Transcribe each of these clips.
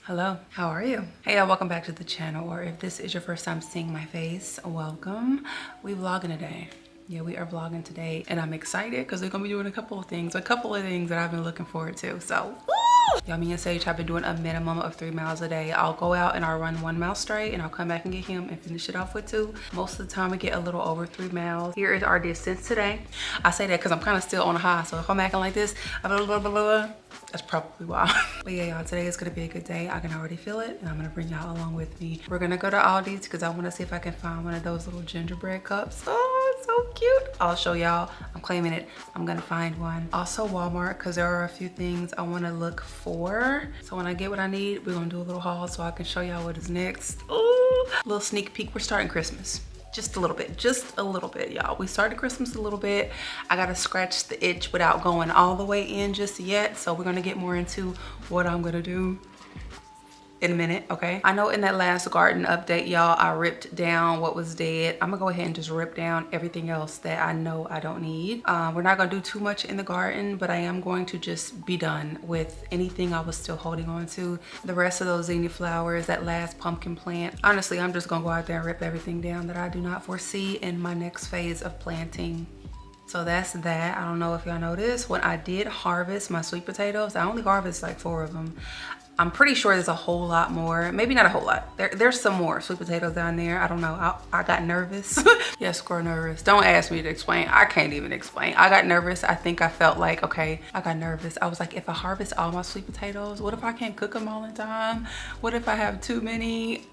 Hello, how are you? Hey y'all, welcome back to the channel, or if this is your first time seeing my face, welcome. We vlogging today. Yeah, we are vlogging today and I'm excited because we're gonna be doing a couple of things that I've been looking forward to. So y'all, me and Sage have been doing a minimum of 3 miles a day. I'll go out and I'll run 1 mile straight and I'll come back and get him and finish it off with 2. Most of the time we get a little over 3 miles. Here is our distance today. I say that because I'm kind of still on a high, so if I'm acting like this, that's probably why. But yeah, y'all, today is gonna be a good day. I can already feel it, and I'm gonna bring y'all along with me. We're gonna go to Aldi's because I want to see if I can find one of those little gingerbread cups. Oh, it's so cute. I'll show y'all. I'm claiming it. I'm gonna find one. Also Walmart, because there are a few things I want to look for. So when I get what I need, we're gonna do a little haul so I can show y'all what is next. Ooh, little sneak peek. We're starting Christmas. Just a little bit, y'all. We started Christmas a little bit. I gotta scratch the itch without going all the way in just yet. So we're gonna get more into what I'm gonna do in a minute, okay? I know in that last garden update, y'all, I ripped down what was dead. I'm gonna go ahead and just rip down everything else that I know I don't need. We're not gonna do too much in the garden, but I am going to just be done with anything I was still holding on to. The rest of those zinnia flowers, that last pumpkin plant. Honestly, I'm just gonna go out there and rip everything down that I do not foresee in my next phase of planting. So that's that. I don't know if y'all know this. When I did harvest my sweet potatoes, I only harvest like 4 of them. I'm pretty sure there's a whole lot more. Maybe not a whole lot. There's some more sweet potatoes down there. I don't know. I got nervous. Yes, girl, nervous. Don't ask me to explain. I can't even explain. I got nervous. I think I felt like, okay, I got nervous. I was like, if I harvest all my sweet potatoes, what if I can't cook them all the time? What if I have too many?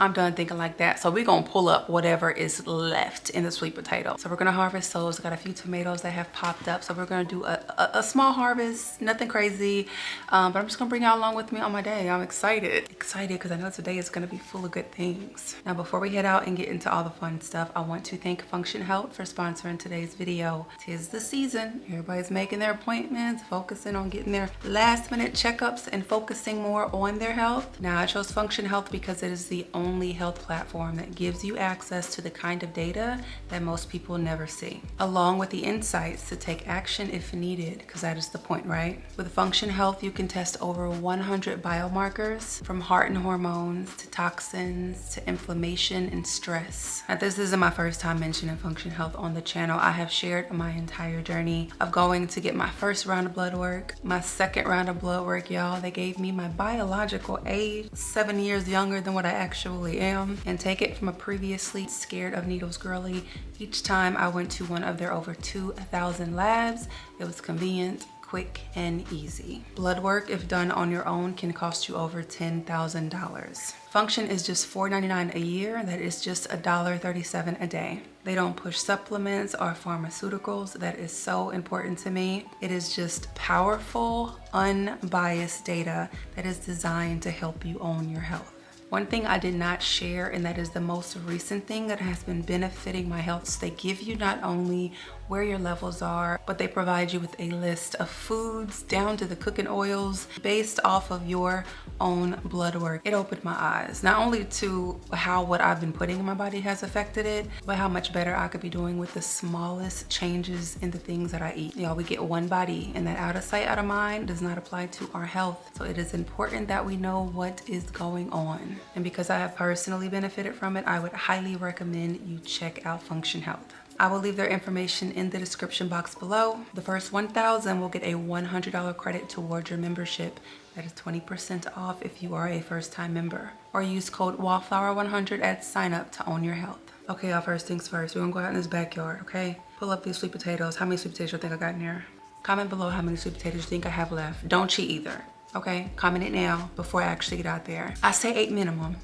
I'm done thinking like that. So we're gonna pull up whatever is left in the sweet potato. So we're gonna harvest those. I got a few tomatoes that have popped up. So we're gonna do a small harvest, nothing crazy. But I'm just gonna bring y'all along with me on my day. I'm excited because I know today is gonna be full of good things. Now, before we head out and get into all the fun stuff, I want to thank Function Health for sponsoring today's video. 'Tis the season. Everybody's making their appointments, focusing on getting their last minute checkups and focusing more on their health. Now, I chose Function Health because it is the only health platform that gives you access to the kind of data that most people never see, along with the insights to take action if needed, because that is the point, right? With Function Health, you can test over 100 biomarkers, from heart and hormones to toxins to inflammation and stress. Now, this isn't my first time mentioning Function Health on the channel. I have shared my entire journey of going to get my first round of blood work, my second round of blood work, y'all. They gave me my biological age, 7 years younger than what I actually am, and take it from a previously scared of needles girly. Each time I went to one of their over 2,000 labs, it was convenient, quick, and easy. Blood work, if done on your own, can cost you over $10,000. Function is just $4.99 a year. That is just $1.37 a day. They don't push supplements or pharmaceuticals. That is so important to me. It is just powerful, unbiased data that is designed to help you own your health. One thing I did not share, and that is the most recent thing that has been benefiting my health, is they give you not only where your levels are, but they provide you with a list of foods down to the cooking oils based off of your own blood work. It opened my eyes, not only to how what I've been putting in my body has affected it, but how much better I could be doing with the smallest changes in the things that I eat. Y'all, we get one body, and that out of sight, out of mind does not apply to our health. So it is important that we know what is going on. And because I have personally benefited from it, I would highly recommend you check out Function Health. I will leave their information in the description box below. The first 1,000 will get a $100 credit towards your membership. That is 20% off if you are a first-time member. Or use code WALLFLOWER100 at sign up to own your health. Okay, y'all, first things first. We're gonna go out in this backyard, okay? Pull up these sweet potatoes. How many sweet potatoes you think I got in there? Comment below how many sweet potatoes you think I have left. Don't cheat either, okay? Comment it now before I actually get out there. I say 8 minimum.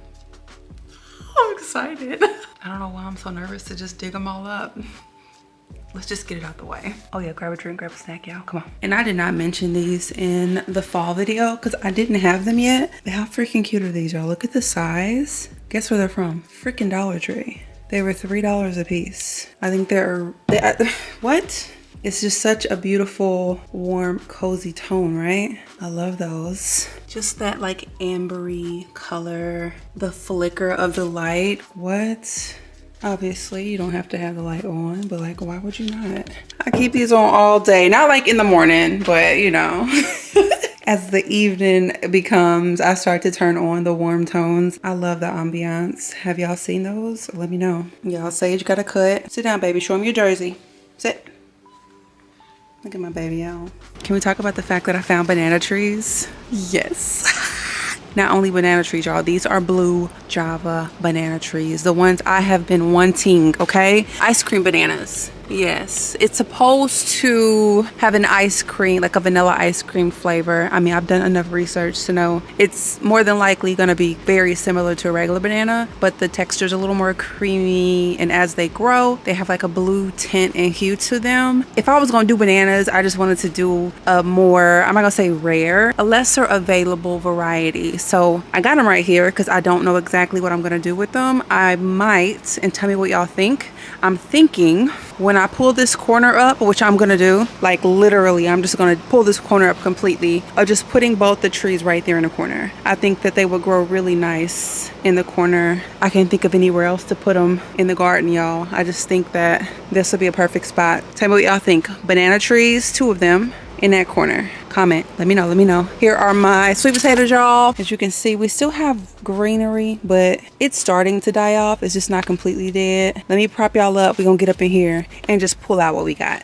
I'm excited. I don't know why I'm so nervous to just dig them all up. Let's just get it out the way. Oh yeah, grab a drink, grab a snack, y'all. Come on. And I did not mention these in the fall video because I didn't have them yet. How freaking cute are these, y'all? Look at the size. Guess where they're from? Freaking Dollar Tree. They were $3 a piece. I think what? It's just such a beautiful, warm, cozy tone, right? I love those. Just that like ambery color, the flicker of the light. What? Obviously, you don't have to have the light on, but like, why would you not? I keep these on all day. Not like in the morning, but you know. As the evening becomes, I start to turn on the warm tones. I love the ambiance. Have y'all seen those? Let me know. Y'all, Sage got a cut. Sit down, baby. Show him your jersey. Sit. Look at my baby, y'all. Can we talk about the fact that I found banana trees? Yes. Not only banana trees, y'all. These are blue Java banana trees. The ones I have been wanting, okay? Ice cream bananas. Yes, it's supposed to have an ice cream, like a vanilla ice cream flavor. I mean, I've done enough research to know it's more than likely going to be very similar to a regular banana, but the texture's a little more creamy, and as they grow, they have like a blue tint and hue to them. If I was going to do bananas, I just wanted to do a more, I'm not going to say rare, a lesser available variety. So I got them right here because I don't know exactly what I'm going to do with them. I might, and tell me what y'all think. I'm thinking when I pull this corner up, which I'm gonna do, like literally, I'm just gonna pull this corner up completely, of just putting both the trees right there in the corner. I think that they would grow really nice in the corner. I can't think of anywhere else to put them in the garden, y'all. I just think that this would be a perfect spot. Tell me what y'all think. Banana trees, 2 of them in that corner. Comment, let me know, let me know. Here are my sweet potatoes, y'all. As you can see, we still have greenery, but it's starting to die off. It's just not completely dead. Let me prop y'all up. We're gonna get up in here and just pull out what we got.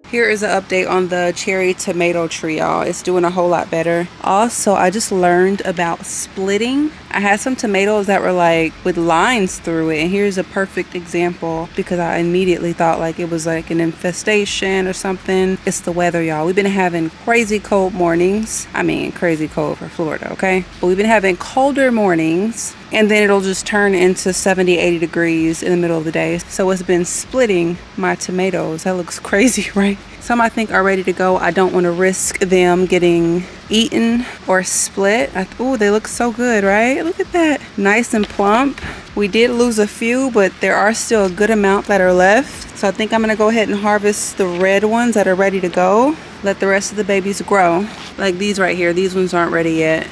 Here is an update on the cherry tomato tree, y'all. It's doing a whole lot better. Also, I just learned about splitting. I had some tomatoes that were like with lines through it, and here's a perfect example because I immediately thought like it was like an infestation or something. It's the weather, y'all. We've been having crazy cold mornings. I mean, crazy cold for Florida, okay? But we've been having colder mornings, and then it'll just turn into 70, 80 degrees in the middle of the day. So it's been splitting my tomatoes. That looks crazy, right? Some I think are ready to go. I don't want to risk them getting eaten or split. Oh, they look so good, right? Look at that. Nice and plump. We did lose a few, but there are still a good amount that are left. So I think I'm going to go ahead and harvest the red ones that are ready to go. Let the rest of the babies grow. Like these right here. These ones aren't ready yet.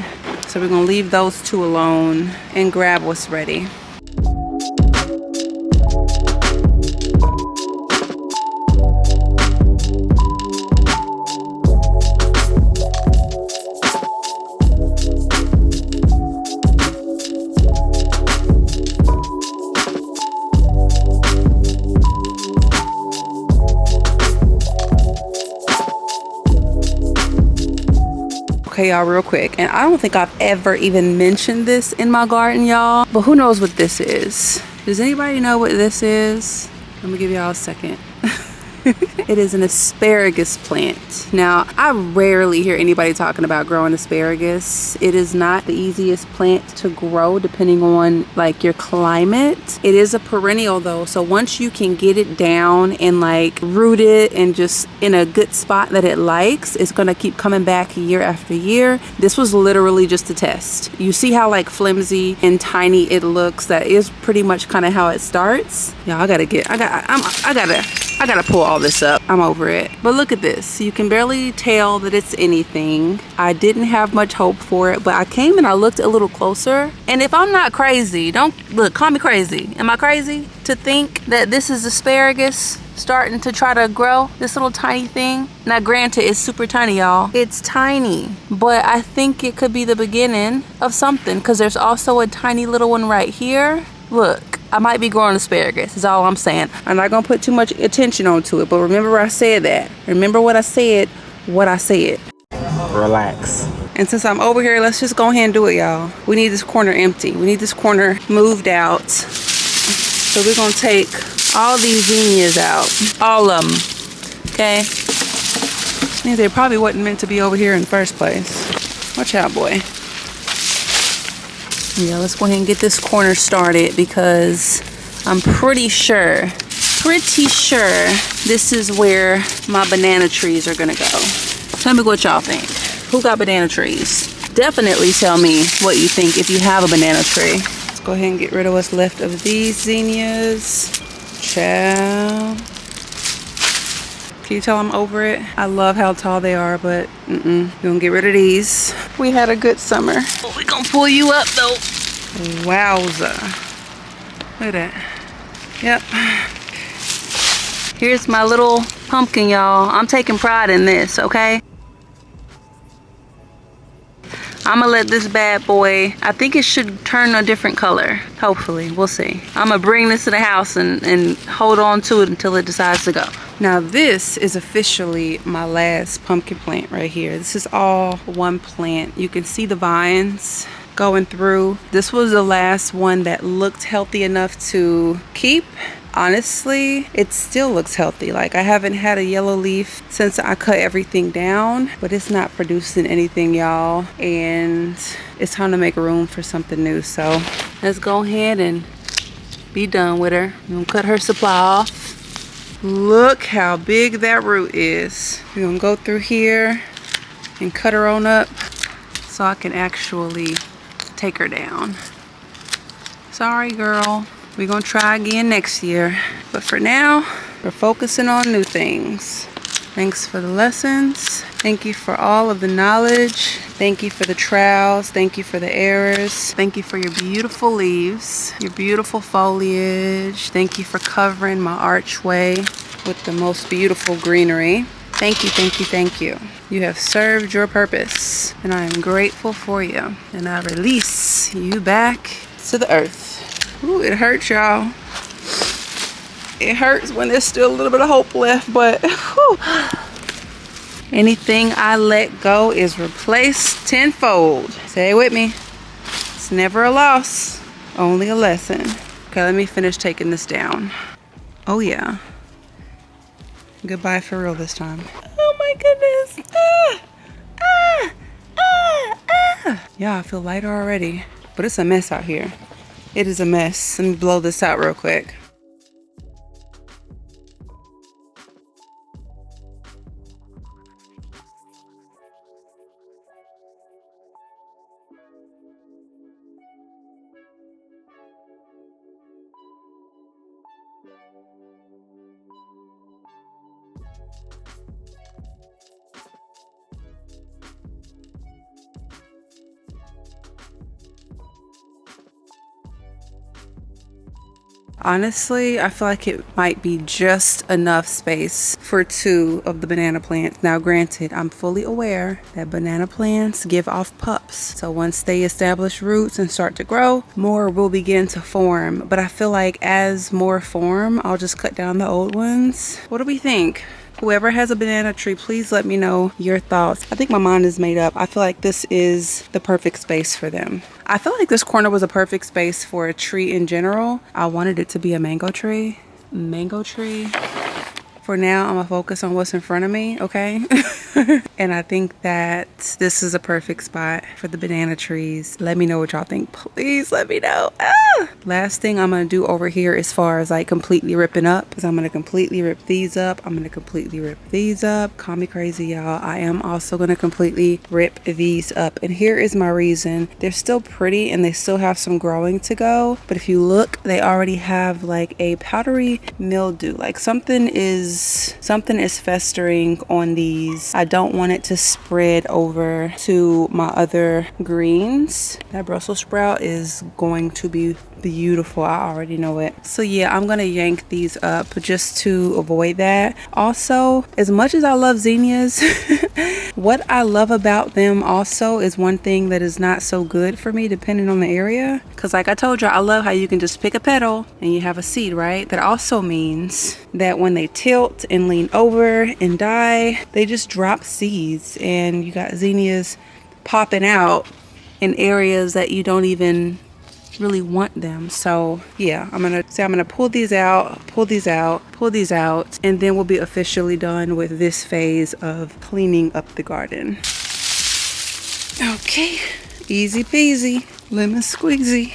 So we're going to leave those 2 alone and grab what's ready. Okay, y'all, real quick, and I don't think I've ever even mentioned this in my garden, y'all, but who knows what this is? Does anybody know what this is? Let me give y'all a second. It is an asparagus plant. Now, I rarely hear anybody talking about growing asparagus. It is not the easiest plant to grow depending on like your climate. It is a perennial though, so once you can get it down and like root it and just in a good spot that it likes, it's gonna keep coming back year after year. This was literally just a test. You see how like flimsy and tiny it looks? That is pretty much kind of how it starts. Y'all, I gotta pull all this up. I'm over it. But look at this. You can barely tell that it's anything. I didn't have much hope for it, but I came and I looked a little closer. And if I'm not crazy, don't look, call me crazy. Am I crazy to think that this is asparagus starting to try to grow? This little tiny thing. Now granted, it's super tiny, y'all. It's tiny, but I think it could be the beginning of something because there's also a tiny little one right here. Look. I might be growing asparagus, is all I'm saying. I'm not gonna put too much attention onto it, but remember I said that. Remember what I said, Relax. And since I'm over here, let's just go ahead and do it, y'all. We need this corner empty. We need this corner moved out. So we're gonna take all these zinnias out, all of them, okay? Means they probably wasn't meant to be over here in the first place. Watch out, boy. Yeah, let's go ahead and get this corner started because I'm pretty sure pretty sure this is where my banana trees are gonna go. Tell me what y'all think. Who got banana trees? Definitely tell me what you think if you have a banana tree. Let's go ahead and get rid of what's left of these zinnias. Ciao. Can you tell I'm over it? I love how tall they are, but we're gonna get rid of these. We had a good summer. Oh, we gonna pull you up though. Wowza. Look at that. Yep. Here's my little pumpkin, y'all. I'm taking pride in this, okay? I'm gonna let this bad boy, I think it should turn a different color. Hopefully, we'll see. I'm gonna bring this to the house and hold on to it until it decides to go. Now this is officially my last pumpkin plant right here. This is all one plant. You can see the vines going through. This was the last one that looked healthy enough to keep. Honestly, it still looks healthy. Like, I haven't had a yellow leaf since I cut everything down, but it's not producing anything, y'all, and it's time to make room for something new. So let's go ahead and be done with her. I'm gonna cut her supply off. Look how big that root is. We're gonna go through here and cut her on up so I can actually take her down. Sorry, girl. We're gonna try again next year. But for now, we're focusing on new things. Thanks for the lessons. Thank you for all of the knowledge. Thank you for the trials. Thank you for the errors. Thank you for your beautiful leaves, your beautiful foliage. Thank you for covering my archway with the most beautiful greenery. Thank you, thank you, thank you. You have served your purpose, and I am grateful for you. And I release you back to the earth. Ooh, it hurts, y'all. It hurts when there's still a little bit of hope left, but whew. Anything I let go is replaced tenfold. Say it with me. It's never a loss, only a lesson. Okay, let me finish taking this down. Oh yeah. Goodbye for real this time. Oh my goodness. Yeah, I feel lighter already, but it's a mess out here. It is a mess. Let me blow this out real quick. Honestly, I feel like it might be just enough space for 2 of the banana plants. Now, granted, I'm fully aware that banana plants give off pups. So once they establish roots and start to grow, more will begin to form. But I feel like as more form, I'll just cut down the old ones. What do we think? Whoever has a banana tree, please let me know your thoughts. I think my mind is made up. I feel like this is the perfect space for them. I feel like this corner was a perfect space for a tree in general. I wanted it to be a mango tree. For now, I'm gonna focus on what's in front of me, okay? And I think that this is a perfect spot for the banana trees. Let me know what y'all think. Please let me know. Last thing I'm gonna do over here as far as like completely ripping up is I'm gonna completely rip these up. I'm gonna completely rip these up. Call me crazy, y'all. I am also gonna completely rip these up. And here is my reason. They're still pretty and they still have some growing to go. But if you look, they already have like a powdery mildew. Like something is festering on these. I don't want it to spread over to my other greens. That Brussels sprout is going to be beautiful. I already know it. So yeah, I'm gonna yank these up just to avoid that. Also, as much as I love zinnias, what I love about them also is one thing that is not so good for me depending on the area. Because like I told you, I love how you can just pick a petal and you have a seed, right? That also means that when they tilt and lean over and die, they just drop seeds, and you got zinnias popping out in areas that you don't even really want them. So yeah, I'm gonna pull these out, and then we'll be officially done with this phase of cleaning up the garden. Okay, easy peasy, lemon squeezy.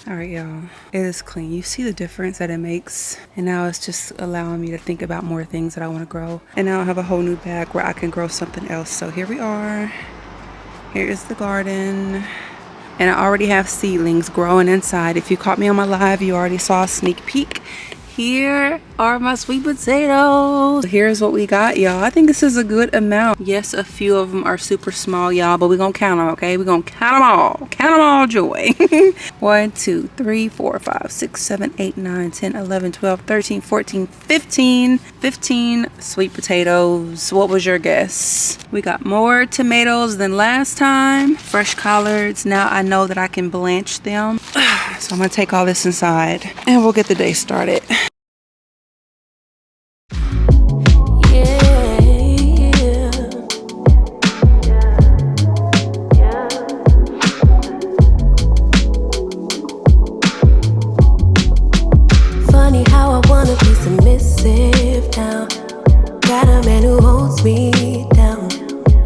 All right, y'all, it is clean. You see the difference that it makes, and now it's just allowing me to think about more things that I want to grow. And now I have a whole new bag where I can grow something else. So here we are. Here is the garden, and I already have seedlings growing inside. If you caught me on my live, you already saw a sneak peek. Here are my sweet potatoes. Here's what we got, y'all. I think this is a good amount. Yes, a few of them are super small, y'all, but we're gonna count them, okay? We're gonna count them all. Count them all, Joy. 1, 2, 3, 4, 5, 6, 7, 8, 9, 10, 11, 12, 13, 14, 15. 15 sweet potatoes. What was your guess? We got more tomatoes than last time. Fresh collards. Now I know that I can blanch them. So I'm gonna take all this inside and we'll get the day started. Funny how I wanna be submissive now. Got a man who holds me down.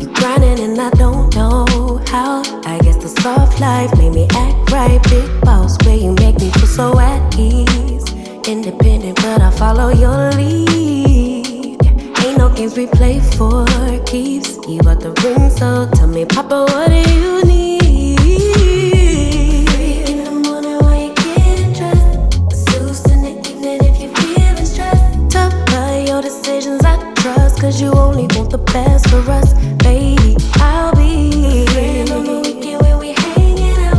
You grinding and I don't know how. I guess the soft life made me act right. Big boss way you make me feel so at ease. Independent but I follow your lead. Ain't no games we play for keeps. You got the ring, so tell me, Papa, what do you need? Decisions I trust, cause you only want the best for us, baby. I'll be friend on the weekend when we hanging out.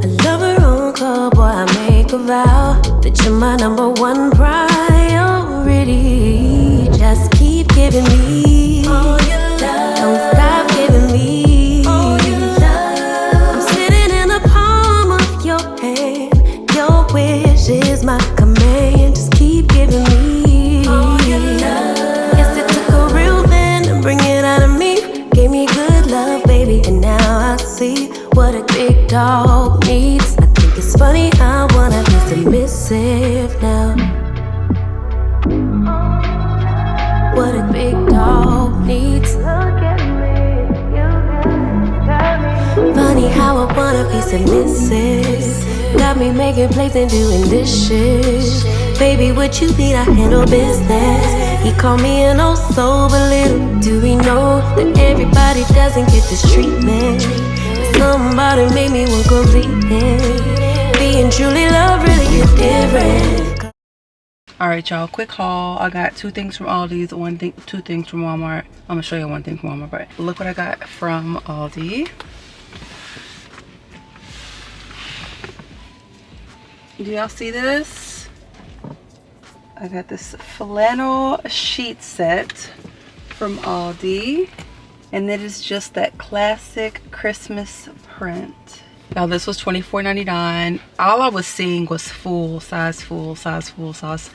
I love her own club, boy, I make a vow that you're my #1 priority. Just keep giving me all your love. Don't stop giving me all your love. I'm sitting in the palm of your hand. Your wish is my command. Just keep giving me all your love. Yes, it took a real man to bring it out of me. Gave me good love, baby, and now I see what a big dog needs. I think it's funny, I wanna be submissive now. What a big dog needs. Funny how I wanna be submissive. Got me making plates and doing dishes. Baby, what you need, I handle business. He called me an oh so, but little do we know that everybody doesn't get this treatment. Somebody made me want completeness. Being truly loved really is different. All right, y'all, quick haul. I got 2 things from Aldi's, 2 things from Walmart. I'm gonna show you 1 thing from Walmart, but look what I got from Aldi. Do y'all see this? I got this flannel sheet set from Aldi, and it is just that classic Christmas print. Now this was $24.99. All I was seeing was full, size full, size full, size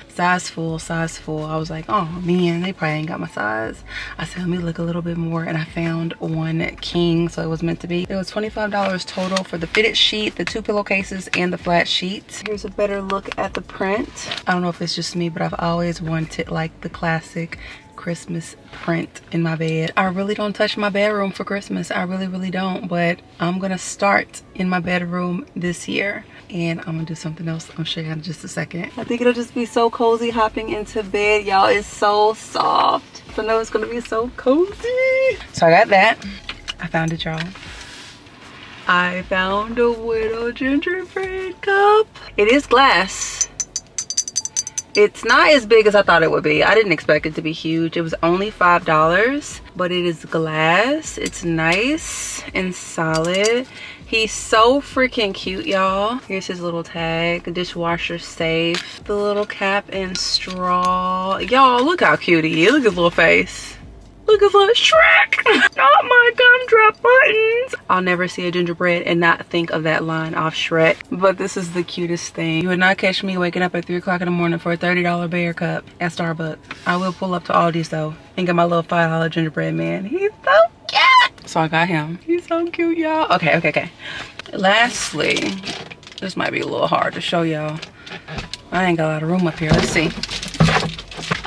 full, size full. I was like, oh man, they probably ain't got my size. I said, let me look a little bit more, and I found 1 king, so it was meant to be. It was $25 total for the fitted sheet, the 2 pillowcases, and the flat sheet. Here's a better look at the print. I don't know if it's just me, but I've always wanted like the classic Christmas print in my bed. I really don't touch my bedroom for Christmas. I really don't, but I'm gonna start in my bedroom this year, and I'm gonna do something else. I'll show you in just a second. I think it'll just be so cozy hopping into bed, y'all. It's so soft, so I know it's gonna be so cozy. So I got that. I found it, y'all. I found a widow gingerbread cup. It is glass. It's not as big as I thought it would be. I didn't expect it to be huge. It was only $5, but it is glass. It's nice and solid. He's so freaking cute, y'all. Here's his little tag, dishwasher safe, the little cap and straw. Y'all, look how cute he is. Look at his little face. Look at little Shrek. Not my gumdrop buttons. I'll never see a gingerbread and not think of that line off Shrek. But this is the cutest thing. You would not catch me waking up at 3 o'clock in the morning for a $30 bear cup at Starbucks. I will pull up to Aldi's though and get my little $5 gingerbread man. He's so cute. So I got him. He's so cute, y'all. Okay. Lastly, this might be a little hard to show y'all. I ain't got a lot of room up here. Let's see.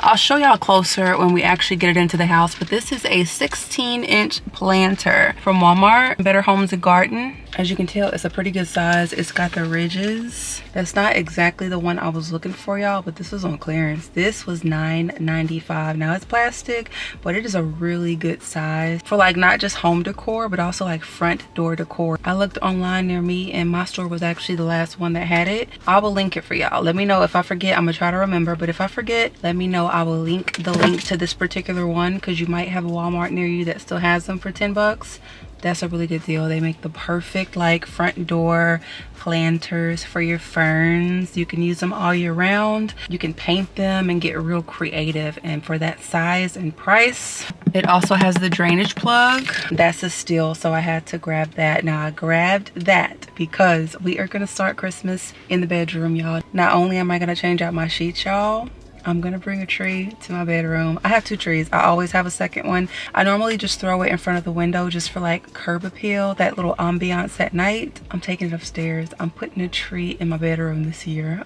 I'll show y'all closer when we actually get it into the house, but this is a 16-inch planter from Walmart, Better Homes and Garden. As you can tell, it's a pretty good size. It's got the ridges. That's not exactly the one I was looking for, y'all, but this was on clearance. This was $9.95. Now it's plastic, but it is a really good size for like not just home decor, but also like front door decor. I looked online near me and my store was actually the last one that had it. I will link it for y'all. Let me know if I forget. I'm gonna try to remember, but if I forget, let me know. I will link the link to this particular one because you might have a Walmart near you that still has them for 10 bucks. That's a really good deal. They make the perfect like front door planters for your ferns. You can use them all year round. You can paint them and get real creative, and for that size and price. It also has the drainage plug. That's a steal, so I had to grab that. Now I grabbed that because we are gonna start Christmas in the bedroom, y'all. Not only am I gonna change out my sheets, y'all, I'm gonna bring a tree to my bedroom. I have 2 trees. I always have a second one. I normally just throw it in front of the window just for like curb appeal, that little ambiance at night. I'm taking it upstairs. I'm putting a tree in my bedroom this year.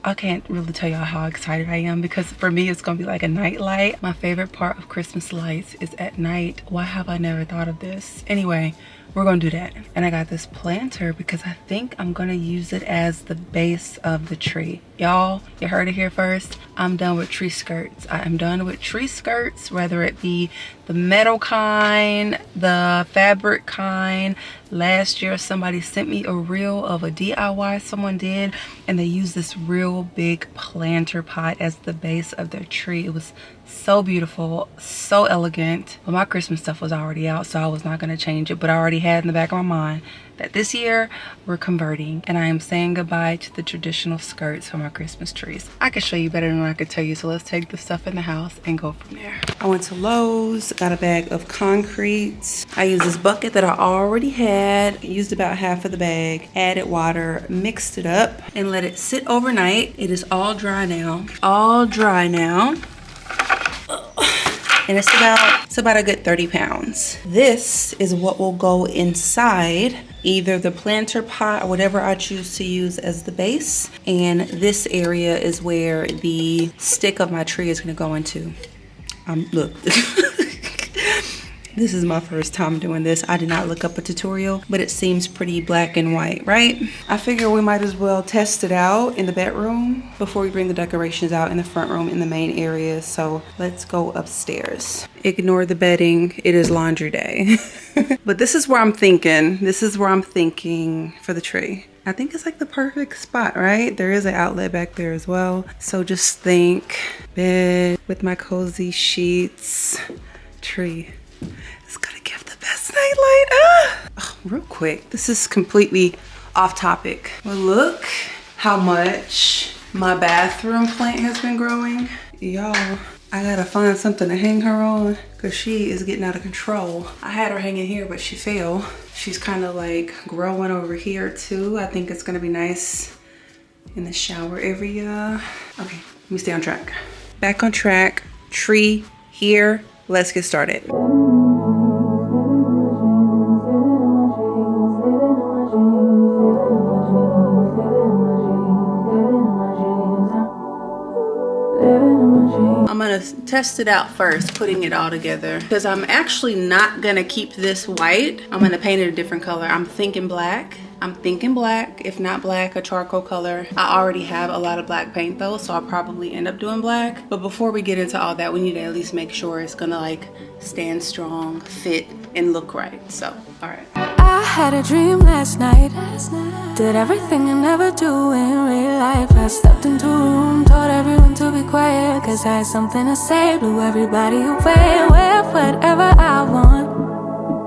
I can't really tell y'all how excited I am because for me it's gonna be like a night light. My favorite part of Christmas lights is at night. Why have I never thought of this? Anyway, we're gonna do that. And I got this planter because I think I'm gonna use it as the base of the tree. Y'all, you heard it here first. I'm done with tree skirts. I am done with tree skirts, whether it be the metal kind, the fabric kind. Last year somebody sent me a reel of a DIY someone did, and they used this real big planter pot as the base of their tree. It was so beautiful, so elegant. But my Christmas stuff was already out, so I was not going to change it, but I already had in the back of my mind that this year we're converting and I am saying goodbye to the traditional skirts for my Christmas trees. I can show you better than I could tell you, so let's take the stuff in the house and go from there. I went to Lowe's, got a bag of concrete. I used this bucket that I already had, used about half of the bag, added water, mixed it up, and let it sit overnight. It is all dry now. All dry now. And it's about a good 30 pounds. This is what will go inside either the planter pot or whatever I choose to use as the base. And this area is where the stick of my tree is gonna go into. Look. This is my first time doing this. I did not look up a tutorial, but it seems pretty black and white, right? I figure we might as well test it out in the bedroom before we bring the decorations out in the front room in the main area. So let's go upstairs. Ignore the bedding, it is laundry day. But this is where I'm thinking. This is where I'm thinking for the tree. I think it's like the perfect spot, right? There is an outlet back there as well. So just think, bed with my cozy sheets, tree. It's gonna give the best nightlight. Oh, real quick, this is completely off topic, but look how much my bathroom plant has been growing. Y'all, I gotta find something to hang her on because she is getting out of control. I had her hanging here, but she fell. She's kind of like growing over here too. I think it's gonna be nice in the shower area. Okay, let me stay on track. Back on track, tree here. Let's get started. I'm gonna test it out first, putting it all together, because I'm actually not gonna keep this white. I'm gonna paint it a different color. I'm thinking black. If not black, a charcoal color. I already have a lot of black paint though, so I'll probably end up doing black. But before we get into all that, we need to at least make sure it's gonna like stand strong, fit, and look right. So, all right. I had a dream last night. Did everything I never do in real life. I stepped into a room, told everyone to be quiet, cause I had something to say. Blew everybody away, wear whatever I want.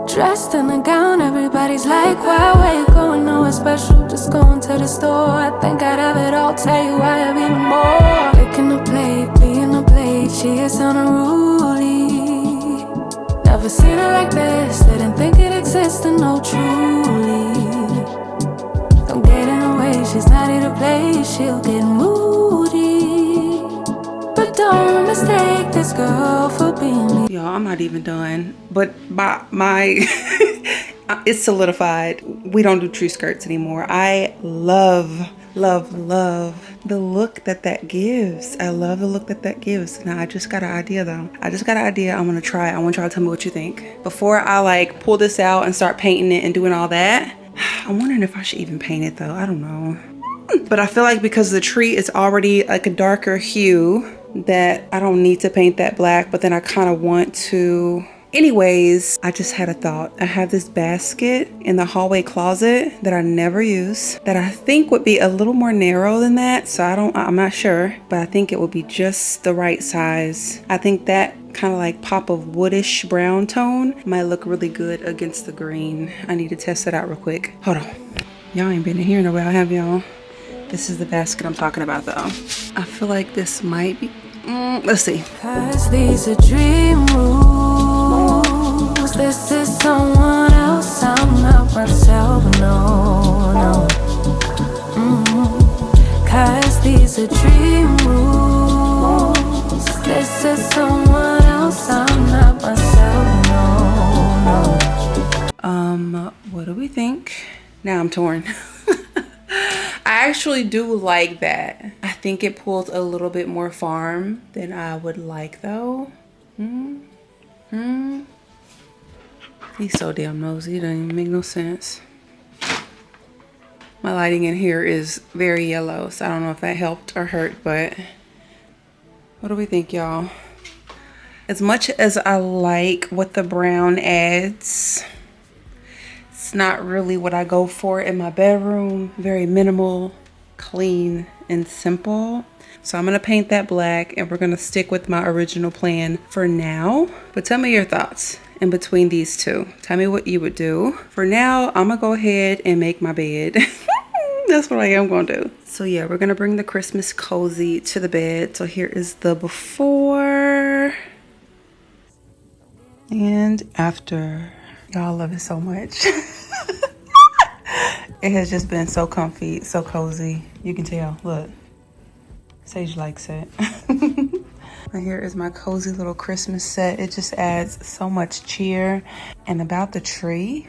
Dressed in a gown, everybody's like, where you going? Nowhere special, just going to the store. I think I'd have it all, tell you I have even more. Picking a plate, being a plate, she is unruly. Never seen her like this, didn't think it existed, no truly. Don't get in her way, she's not here to play, she'll get moody. But don't mistake this girl for being me. Y'all, I'm not even done, but my it's solidified. We don't do tree skirts anymore. I love the look that gives. I love the look that gives. Now I just got an idea though. I'm gonna try it. I want y'all to tell me what you think before I like pull this out and start painting it and doing all that. I'm wondering if I should even paint it though. I don't know. But I feel like because the tree is already like a darker hue that I don't need to paint that black, but then I kind of want to. Anyways, I just had a thought. I have this basket in the hallway closet that I never use that I think would be a little more narrow than that. So I'm not sure, but I think it would be just the right size. I think that kind of like pop of woodish brown tone might look really good against the green. I need to test it out real quick. Hold on. Y'all ain't been in here in a while, have y'all? This is the basket I'm talking about though. I feel like this might be, let's see. Cause these are dream rules. This is someone else, I'm not myself, no. Cause these are dream rules. This is someone else, I'm not myself, no. What do we think? Now I'm torn. I actually do like that. I think it pulls a little bit more farm than I would like though. He's so damn nosy, it doesn't even make no sense. My lighting in here is very yellow, so I don't know if that helped or hurt, but what do we think, y'all? As much as I like what the brown adds, it's not really what I go for in my bedroom. Very minimal, clean, and simple. So I'm gonna paint that black and we're gonna stick with my original plan for now. But tell me your thoughts in between these two. Tell me what you would do. For now, I'm gonna go ahead and make my bed. That's what I am gonna do. So yeah, we're gonna bring the Christmas cozy to the bed. So here is the before and after. Y'all love it so much. It has just been so comfy, so cozy. You can tell, look. Sage likes it. And here is my cozy little Christmas set. It just adds so much cheer. And about the tree,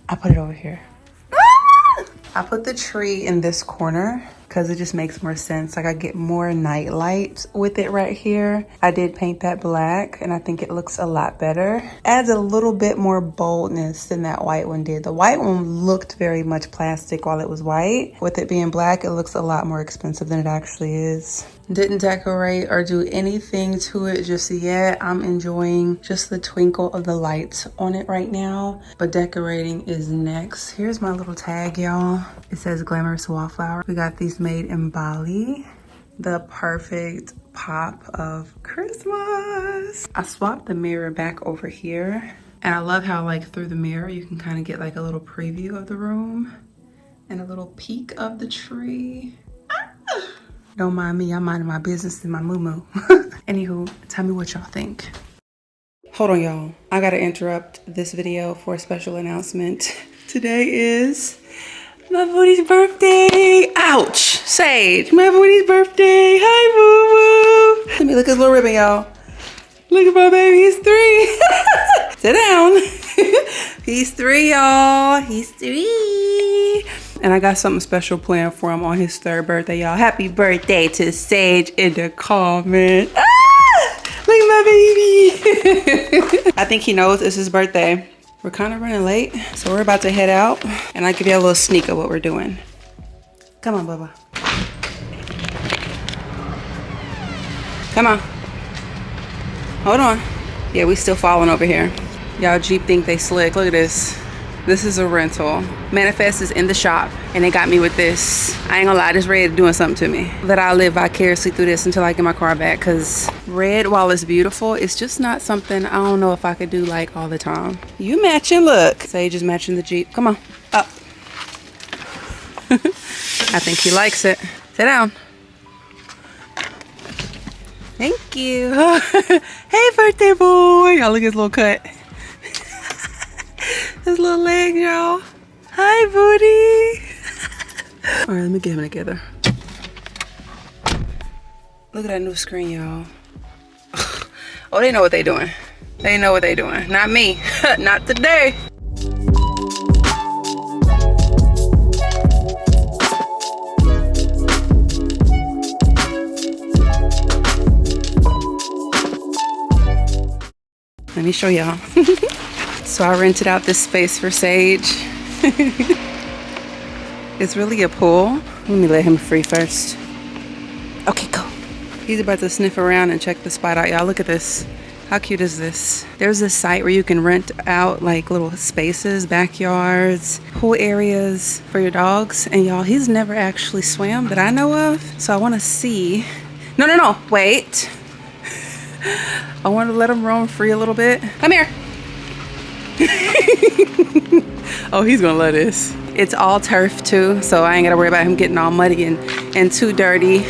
I put it over here. I put the tree in this corner because it just makes more sense. Like I get more night light with it right here. I did paint that black and I think it looks a lot better. Adds a little bit more boldness than that white one did. The white one looked very much plastic while it was white. With it being black, it looks a lot more expensive than it actually is. Didn't decorate or do anything to it just yet. I'm enjoying just the twinkle of the lights on it right now, but decorating is next. Here's my little tag, y'all. It says GlamorousWallflower. We got these made in Bali. The perfect pop of Christmas. I swapped the mirror back over here, and I love how like through the mirror you can kind of get like a little preview of the room and a little peek of the tree. Don't mind me, I'm minding my business in my moo-moo. Anywho, tell me what y'all think. Hold on, y'all. I gotta interrupt this video for a special announcement. Today is my booty's birthday. Ouch, Sage, my booty's birthday. Hi, boo-boo. Let me look at his little ribbon, y'all. Look at my baby, he's 3. Sit down. He's 3, y'all, he's 3. And I got something special planned for him on his 3rd birthday, y'all. Happy birthday to Sage in the comments. Look at my baby. I think he knows it's his birthday. We're kind of running late, so we're about to head out. And I'll give you a little sneak of what we're doing. Come on, Bubba. Come on. Hold on. Yeah, we still falling over here. Y'all Jeep think they slick. Look at this. This is a rental. Manifest is in the shop and they got me with this. I ain't gonna lie, this red doing something to me. That I live vicariously through this until I get my car back, because red, while it's beautiful, it's just not something I don't know if I could do like all the time. You matching, look. Sage is matching the Jeep. Come on, up. I think he likes it. Sit down. Thank you. Hey, birthday boy. Y'all look at his little cut. His little leg, y'all. Hi, booty. All right, let me get him together. Look at that new screen, y'all. Oh, they know what they doing. They know what they doing. Not me. Not today. Let me show y'all. So I rented out this space for Sage. It's really a pool. Let me let him free first. Okay, go. He's about to sniff around and check the spot out. Y'all, look at this. How cute is this? There's this site where you can rent out like little spaces, backyards, pool areas for your dogs. And y'all, he's never actually swam that I know of. So I want to see. No, wait. I want to let him roam free a little bit. Come here. Oh, he's gonna love this. It's all turf too, so I ain't gotta worry about him getting all muddy and too dirty.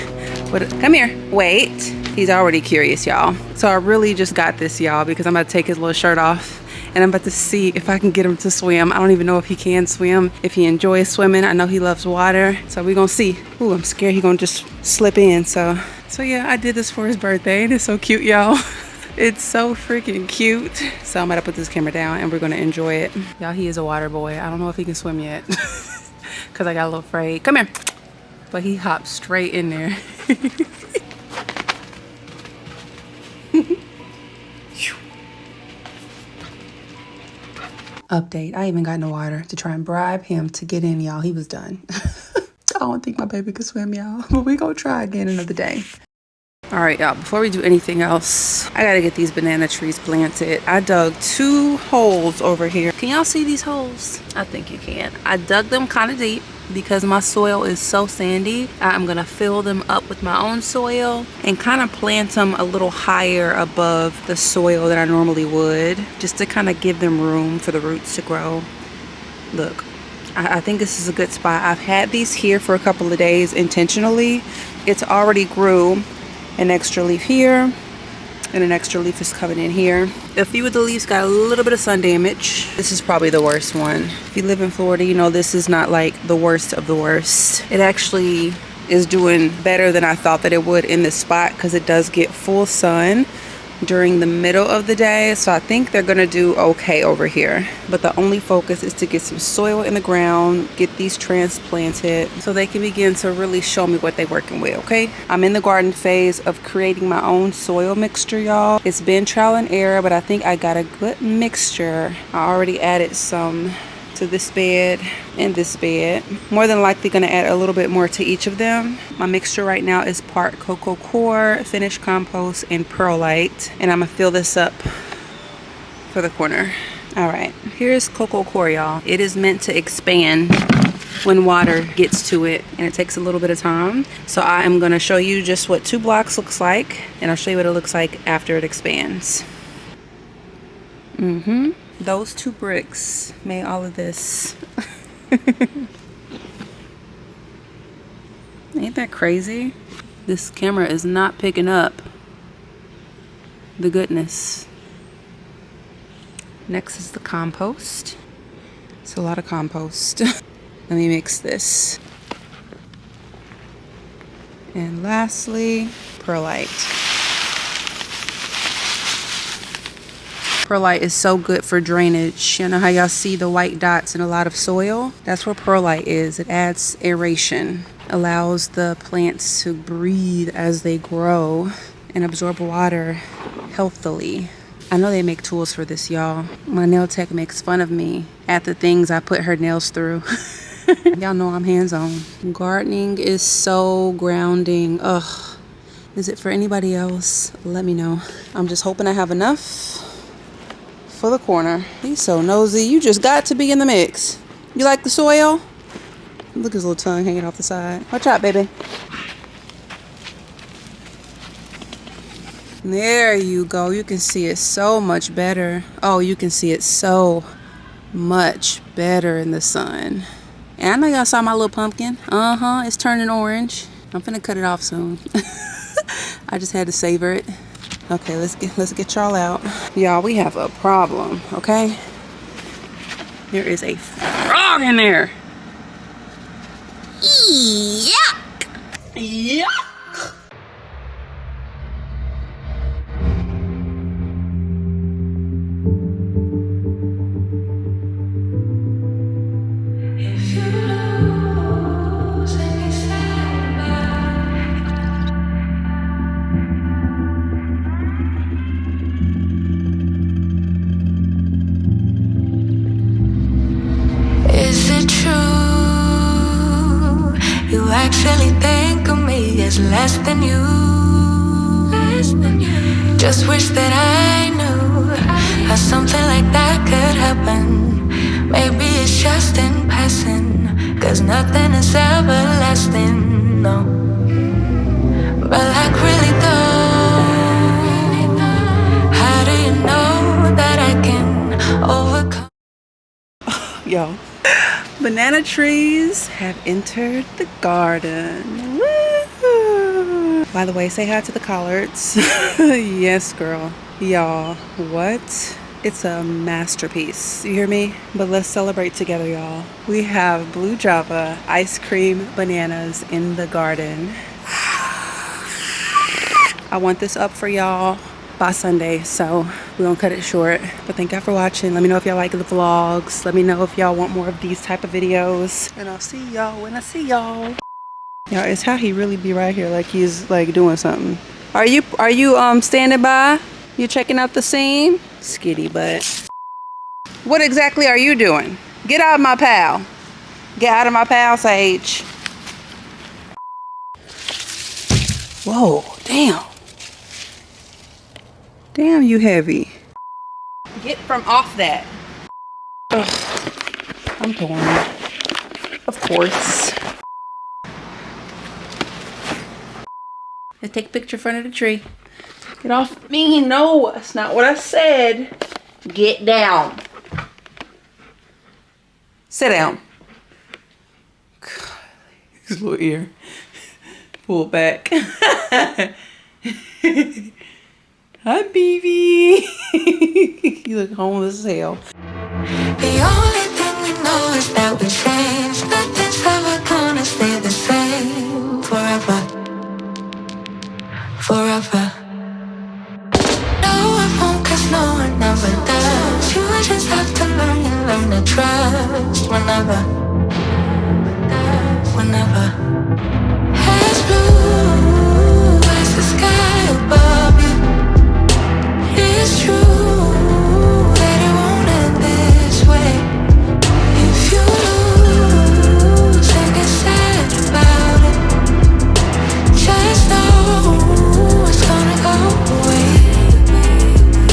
But come here. Wait. He's already curious, y'all. So I really just got this, y'all, because I'm about to take his little shirt off and I'm about to see if I can get him to swim. I don't even know if he can swim, if he enjoys swimming. I know he loves water, so we're gonna see. Ooh, I'm scared he's gonna just slip in. So yeah, I did this for his birthday. It's so cute, y'all. It's so freaking cute. So I'm gonna put this camera down and we're gonna enjoy it. Y'all, he is a water boy. I don't know if he can swim yet because I got a little afraid. Come here. But he hopped straight in there. Update, I even got in the water to try and bribe him to get in, y'all. He was done. I don't think my baby could swim, y'all, but we gonna try again another day. All right, y'all, before we do anything else, I gotta get these banana trees planted. I dug 2 holes over here. Can y'all see these holes? I think you can. I dug them kind of deep because my soil is so sandy. I'm gonna fill them up with my own soil and kind of plant them a little higher above the soil that I normally would, just to kind of give them room for the roots to grow. Look, I think this is a good spot. I've had these here for a couple of days intentionally. It's already grew an extra leaf here and an extra leaf is coming in here. A few of the leaves got a little bit of sun damage. This is probably the worst one. If you live in Florida, you know this is not like the worst of the worst. It actually is doing better than I thought that it would in this spot because it does get full sun during the middle of the day. So I think they're gonna do okay over here. But the only focus is to get some soil in the ground, get these transplanted so they can begin to really show me what they're working with, okay? I'm in the garden phase of creating my own soil mixture, y'all. It's been trial and error, but I think I got a good mixture. I already added some to this bed and this bed. More than likely gonna add a little bit more to each of them. My mixture right now is part cocoa core, finished compost, and perlite. And I'm gonna fill this up for the corner. All right, here's cocoa core, y'all. It is meant to expand when water gets to it, and it takes a little bit of time. So I am gonna show you just what 2 blocks looks like, and I'll show you what it looks like after it expands. Those 2 bricks made all of this. Ain't that crazy? This camera is not picking up the goodness. Next is the compost. It's a lot of compost. Let me mix this. And lastly, perlite. Perlite is so good for drainage. You know how y'all see the white dots in a lot of soil? That's what perlite is. It adds aeration, allows the plants to breathe as they grow and absorb water healthily. I know they make tools for this, y'all. My nail tech makes fun of me at the things I put her nails through. Y'all know I'm hands-on. Gardening is so grounding. Ugh. Is it for anybody else? Let me know. I'm just hoping I have enough for the corner. He's so nosy. You just got to be in the mix. You like the soil? Look at his little tongue hanging off the side. Watch out, baby. There you go. You can see it so much better. Oh, you can see it so much better in the sun. And I know y'all saw my little pumpkin. It's turning orange. I'm finna cut it off soon. I just had to savor it. Okay, let's get y'all out. Y'all, we have a problem, okay? There is a frog in there. Yuck! Yuck! is less than you. Just wish that I knew how something like that could happen. Maybe it's just in passing, 'cause nothing is everlasting, no. But like really though, how do you know that I can overcome? Yo, banana trees have entered the garden. Woo! By the way, say hi to the collards. Yes, girl. Y'all, what? It's a masterpiece. You hear me? But let's celebrate together, y'all. We have blue java, ice cream, bananas in the garden. I want this up for y'all by Sunday, so we're gonna cut it short. But thank y'all for watching. Let me know if y'all like the vlogs. Let me know if y'all want more of these type of videos. And I'll see y'all when I see y'all. Y'all, it's how he really be right here, like he's like doing something. Are you standing by? You checking out the scene? Skitty butt. What exactly are you doing? Get out of my pal. Get out of my pal, Sage. Whoa, damn. Damn, you heavy. Get from off that. Ugh, I'm torn. Of course. Let's take a picture in front of the tree. Get off me. No, that's not what I said. Get down. Sit down. God, his little ear. Pull back. Hi, baby. You look homeless as hell. The only thing we know is that we change. Nothing's ever gonna stay the same forever. Forever. No, it won't, 'cause no one ever does. You just have to learn to trust whenever. Whenever.